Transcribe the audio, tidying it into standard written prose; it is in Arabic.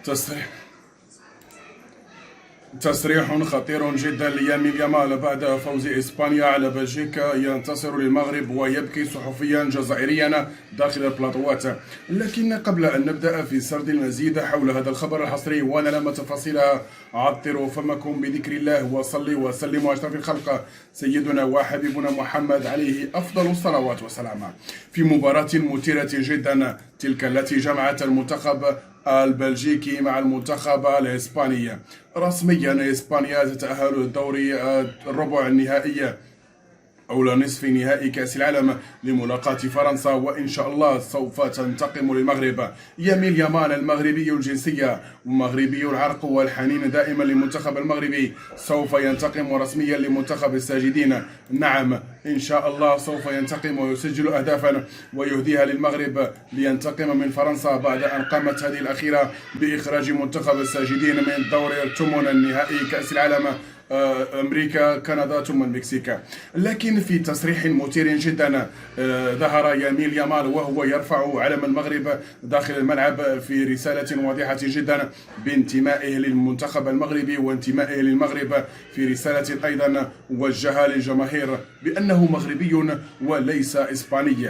تصريح تصريح خطير جدا ليامين يامال بعد فوز إسبانيا على بلجيكا. ينتصر للمغرب ويبكي صحفيا جزائريا داخل البلاطوات. لكن قبل أن نبدأ في سرد المزيد حول هذا الخبر الحصري ونعلم تفاصيلها، عطروا فمكم بذكر الله وصلوا وسلموا على أشرف الخلق سيدنا وحبيبنا محمد عليه أفضل الصلوات والسلام. في مباراة مثيرة جدا تلك التي جمعت المنتخب البلجيكي مع المنتخب الإسباني. رسميا إسبانيا تتأهل لدوري الربع النهائي أو نصف نهائي كأس العالم لملاقاة فرنسا، وإن شاء الله سوف تنتقم للمغرب. يمين يامال المغربي الجنسية ومغربي العرق والحنين دائما للمنتخب المغربي سوف ينتقم رسميا لمنتخب الساجدين. نعم إن شاء الله سوف ينتقم ويسجل أهدافا ويهديها للمغرب لينتقم من فرنسا بعد أن قامت هذه الأخيرة بإخراج منتخب الساجدين من دور الثمن النهائي كأس العالم، أمريكا كندا ثم المكسيك. لكن في تصريح مثير جدا ظهر يمين يامال وهو يرفع علم المغرب داخل الملعب في رسالة واضحة جدا بانتمائه للمنتخب المغربي وانتمائه للمغرب، في رسالة أيضا وجهها للجماهير بأنه مغربي وليس إسباني.